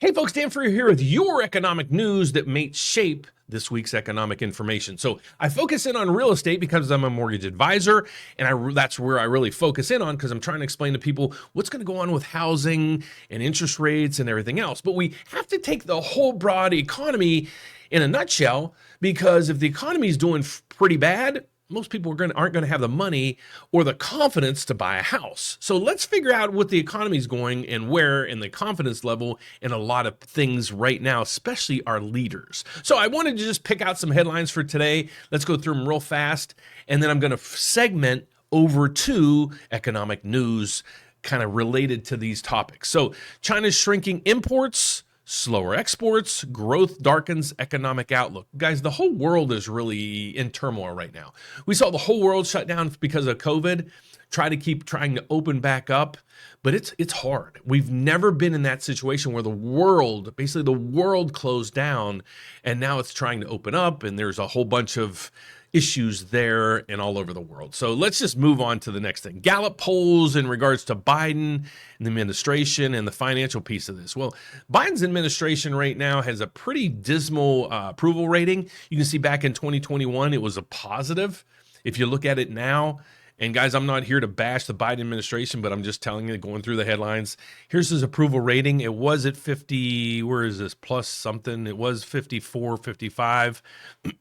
Hey folks, Dan Freer here with your economic news that may shape this week's economic information. So I focus in on real estate because I'm a mortgage advisor, and that's where I really focus in on because I'm trying to explain to people what's going to go on with housing and interest rates and everything else. But we have to take the whole broad economy in a nutshell, because if the economy is doing pretty bad, most people aren't going to have the money or the confidence to buy a house. So let's figure out what the economy is going and where, and the confidence level in a lot of things right now, especially our leaders. So I wanted to just pick out some headlines for today. Let's go through them real fast, and then I'm going to segment over to economic news kind of related to these topics. So China's shrinking imports, slower exports, growth darkens economic outlook. Guys, the whole world is really in turmoil right now. We saw the whole world shut down because of COVID, trying to open back up, but it's hard. We've never been in that situation where basically the world closed down, and now it's trying to open up, and there's a whole bunch of issues there and all over the world. So let's just move on to the next thing. Gallup polls in regards to Biden and the administration and the financial piece of this. Well, Biden's administration right now has a pretty dismal approval rating. You can see back in 2021, it was a positive. If you look at it now, and guys, I'm not here to bash the Biden administration, but I'm just telling you, going through the headlines. Here's his approval rating. It was at 50, where is this, plus something? It was 54, 55.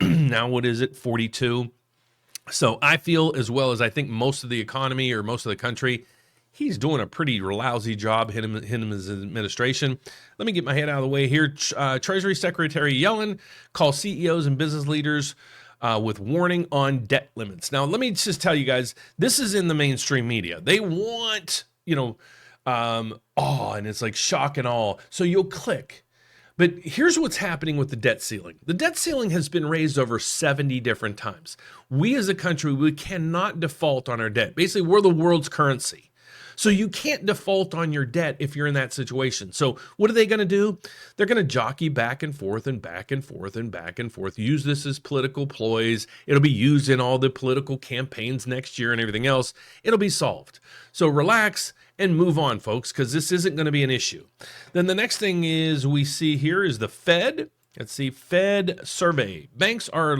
Now what is it, 42? So I feel, as well as I think most of the economy or most of the country, he's doing a pretty lousy job, him his administration. Let me get my head out of the way here. Treasury Secretary Yellen calls CEOs and business leaders with warning on debt limits. Now, let me just tell you guys, this is in the mainstream media. They want, awe, and it's like shock and awe. So you'll click. But here's what's happening with the debt ceiling. The debt ceiling has been raised over 70 different times. We as a country, we cannot default on our debt. Basically, we're the world's currency. So you can't default on your debt if you're in that situation. So what are they going to do? They're going to jockey back and forth and back and forth and back and forth, use this as political ploys. It'll be used in all the political campaigns next year and everything else. It'll be solved. So relax and move on, folks, because this isn't going to be an issue. Then the next thing we see here is the Fed. Let's see, Fed survey. Banks are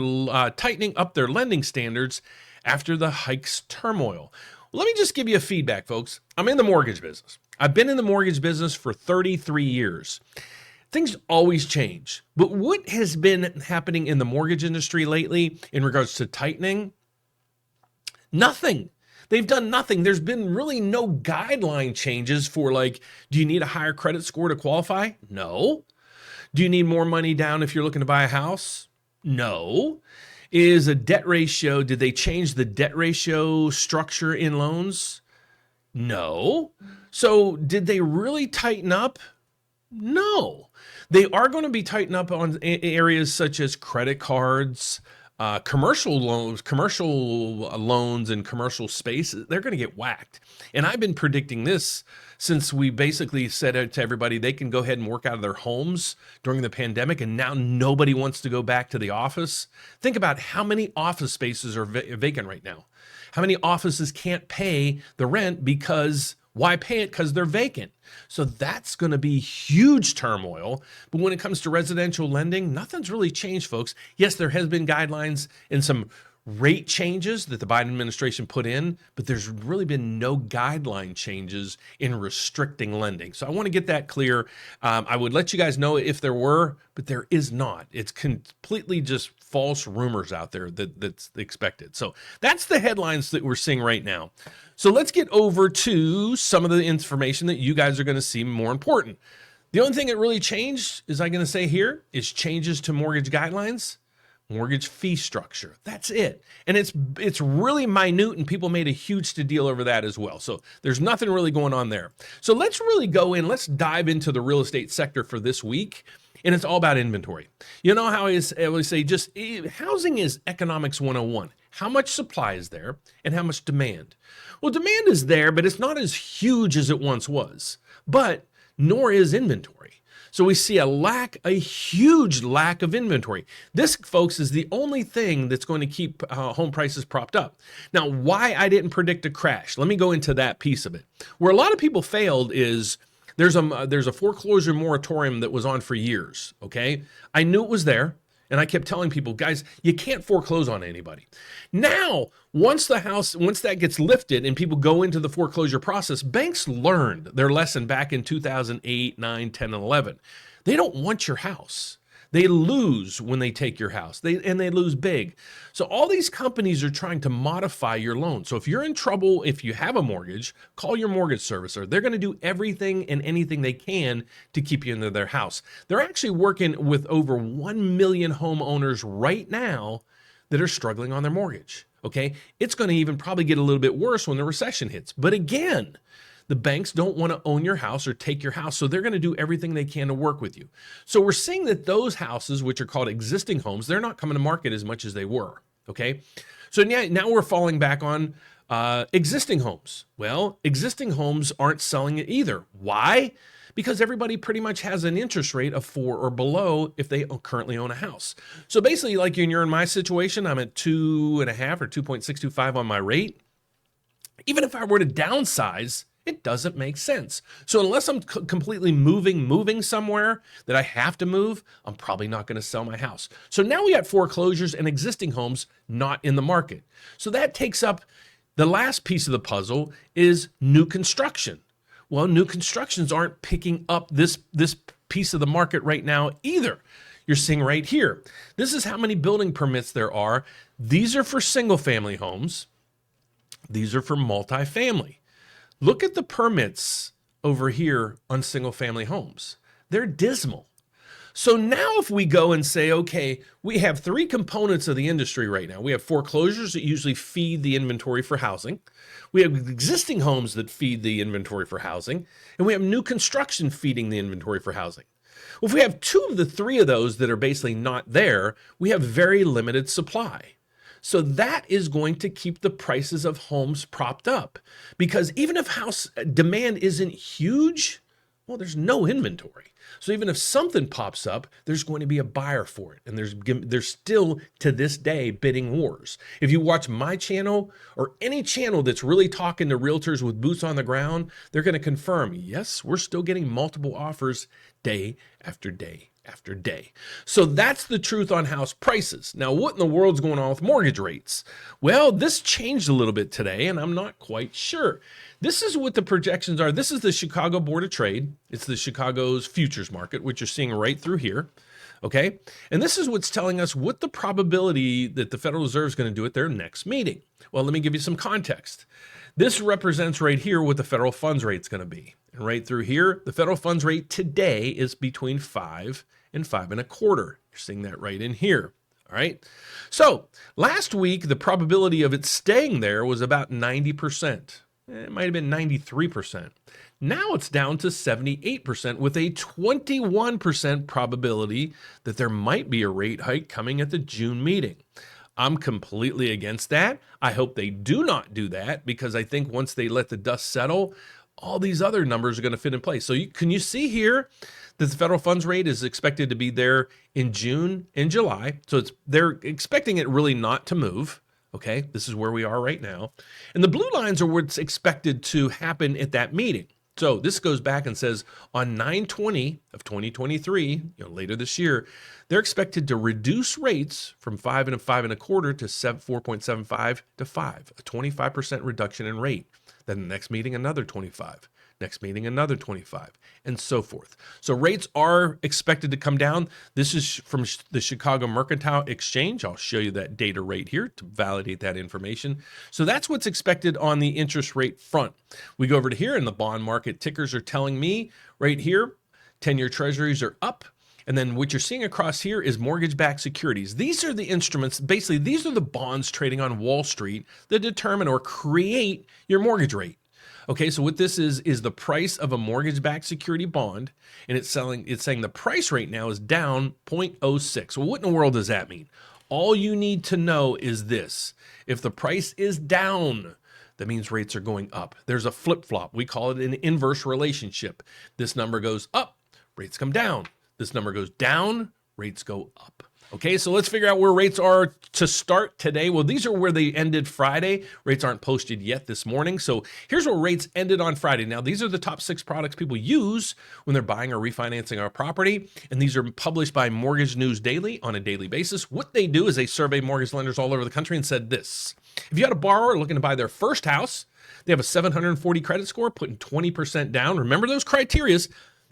tightening up their lending standards after the hikes turmoil. Let me just give you a feedback, folks. I'm in the mortgage business. I've been in the mortgage business for 33 years. Things always change. But what has been happening in the mortgage industry lately in regards to tightening? Nothing. They've done nothing. There's been really no guideline changes for, like, do you need a higher credit score to qualify? No. Do you need more money down if you're looking to buy a house? No. Is a debt ratio, did they change the debt ratio structure in loans? No. So did they really tighten up? No. They are going to be tightened up on areas such as credit cards, commercial loans and commercial spaces. They're going to get whacked. And I've been predicting this since we basically said to everybody they can go ahead and work out of their homes during the pandemic, and now nobody wants to go back to the office. Think about how many office spaces are vacant right now. How many offices can't pay the rent because why pay it? Because they're vacant. So that's going to be huge turmoil. But when it comes to residential lending, nothing's really changed, folks. Yes, there has been guidelines and some rate changes that the Biden administration put in, but there's really been no guideline changes in restricting lending. So I want to get that clear. I would let you guys know if there were, but there is not. It's completely just false rumors out there that's expected. So that's the headlines that we're seeing right now. So let's get over to some of the information that you guys are going to see more important. The only thing that really changed, is I'm going to say here, is changes to mortgage guidelines, mortgage fee structure. That's it. And it's really minute, and people made a huge deal over that as well. So there's nothing really going on there. So let's really go in. Let's dive into the real estate sector for this week. And it's all about inventory. You know how I always say, housing is economics 101. How much supply is there and how much demand? Well, demand is there, but it's not as huge as it once was. But nor is inventory. So we see a huge lack of inventory. This, folks, is the only thing that's going to keep home prices propped up. Now, why I didn't predict a crash, let me go into that piece of it. Where a lot of people failed is There's a foreclosure moratorium that was on for years, okay? I knew it was there, and I kept telling people, guys, you can't foreclose on anybody. Now, once that gets lifted and people go into the foreclosure process, banks learned their lesson back in 2008, 9, 10, and 11. They don't want your house. They lose when they take your house, and they lose big. So all these companies are trying to modify your loan. So if you're in trouble, if you have a mortgage, call your mortgage servicer. They're going to do everything and anything they can to keep you in their house. They're actually working with over 1 million homeowners right now that are struggling on their mortgage. Okay, it's going to even probably get a little bit worse when the recession hits. But again, the banks don't want to own your house or take your house, so they're going to do everything they can to work with you. So we're seeing that those houses, which are called existing homes, they're not coming to market as much as they were, okay? So now we're falling back on existing homes. Well, existing homes aren't selling it either. Why? Because everybody pretty much has an interest rate of 4 or below if they currently own a house. So basically, like you're in my situation, I'm at 2.5 or 2.625 on my rate. Even if I were to downsize, it doesn't make sense. So unless I'm completely moving somewhere that I have to move, I'm probably not going to sell my house. So now we got foreclosures and existing homes not in the market. So that takes up the last piece of the puzzle is new construction. Well, new constructions aren't picking up this piece of the market right now either. You're seeing right here. This is how many building permits there are. These are for single family homes. These are for multifamily. Look at the permits over here on single family homes. They're dismal. So now if we go and say, okay, we have 3 components of the industry right now. We have foreclosures that usually feed the inventory for housing. We have existing homes that feed the inventory for housing. And we have new construction feeding the inventory for housing. Well, if we have 2 of the 3 of those that are basically not there, we have very limited supply. So that is going to keep the prices of homes propped up, because even if house demand isn't huge, well, there's no inventory. So even if something pops up, there's going to be a buyer for it. And there's still to this day bidding wars. If you watch my channel or any channel that's really talking to realtors with boots on the ground, they're going to confirm, yes, we're still getting multiple offers day after day after day. So that's the truth on house prices. Now, what in the world's going on with mortgage rates? Well, this changed a little bit today, and I'm not quite sure. This is what the projections are. This is the Chicago Board of Trade. It's the Chicago's futures market, which you're seeing right through here. Okay. And this is what's telling us what the probability that the Federal Reserve is going to do at their next meeting. Well, let me give you some context. This represents right here what the federal funds rate is going to be. And right through here, the federal funds rate today is between 5 and 5.25. You're seeing that right in here. All right. So last week, the probability of it staying there was about 90%. It might have been 93%. Now it's down to 78% with a 21% probability that there might be a rate hike coming at the June meeting. I'm completely against that. I hope they do not do that, because I think once they let the dust settle, all these other numbers are going to fit in place. So can you see here that the federal funds rate is expected to be there in June and July? So they're expecting it really not to move. Okay, this is where we are right now. And the blue lines are what's expected to happen at that meeting. So this goes back and says on 9/20 of 2023, later this year, they're expected to reduce rates from 5 and 5.25 to 4.75 to 5, a 25% reduction in rate. Then the next meeting, another 25. Next meeting, another 25, and so forth. So rates are expected to come down. This is from the Chicago Mercantile Exchange. I'll show you that data right here to validate that information. So that's what's expected on the interest rate front. We go over to here, and the bond market tickers are telling me right here, 10-year treasuries are up. And then what you're seeing across here is mortgage-backed securities. These are the instruments, basically, these are the bonds trading on Wall Street that determine or create your mortgage rate. Okay, so what this is the price of a mortgage-backed security bond, and it's saying the price right now is down 0.06. Well, what in the world does that mean? All you need to know is this. If the price is down, that means rates are going up. There's a flip-flop. We call it an inverse relationship. This number goes up, rates come down. This number goes down, rates go up. Okay, so let's figure out where rates are to start today. Well, these are where they ended Friday. Rates aren't posted yet this morning. So here's where rates ended on Friday. Now, these are the top 6 products people use when they're buying or refinancing our property. And these are published by Mortgage News Daily on a daily basis. What they do is they survey mortgage lenders all over the country and said this: if you had a borrower looking to buy their first house, they have a 740 credit score, putting 20% down. Remember those criterias.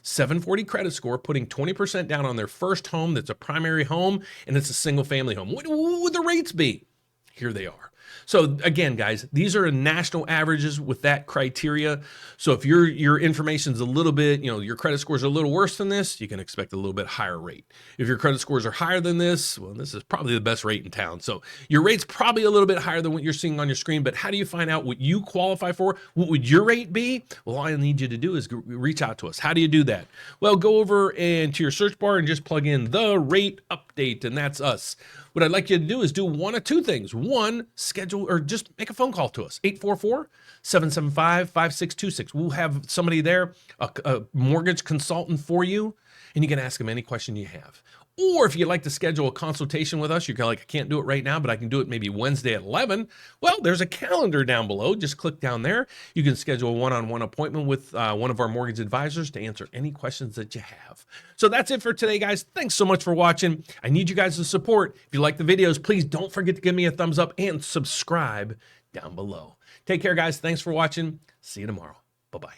740 credit score, putting 20% down on their first home that's a primary home and it's a single family home. What would the rates be? Here they are. So again, guys, these are national averages with that criteria. So if your information's a little bit, your credit scores are a little worse than this, you can expect a little bit higher rate. If your credit scores are higher than this, well, this is probably the best rate in town. So your rate's probably a little bit higher than what you're seeing on your screen, but how do you find out what you qualify for? What would your rate be? Well, all I need you to do is reach out to us. How do you do that? Well, go over and to your search bar and just plug in the rate update, and that's us. What I'd like you to do is do one of 2 things. One, schedule or just make a phone call to us, 844-775-5626. We'll have somebody there, a mortgage consultant for you, and you can ask them any question you have. Or if you'd like to schedule a consultation with us, you're kind of like, I can't do it right now, but I can do it maybe Wednesday at 11. Well, there's a calendar down below. Just click down there. You can schedule a one-on-one appointment with one of our mortgage advisors to answer any questions that you have. So that's it for today, guys. Thanks so much for watching. I need you guys to support. If you like the videos, please don't forget to give me a thumbs up and subscribe down below. Take care, guys. Thanks for watching. See you tomorrow. Bye-bye.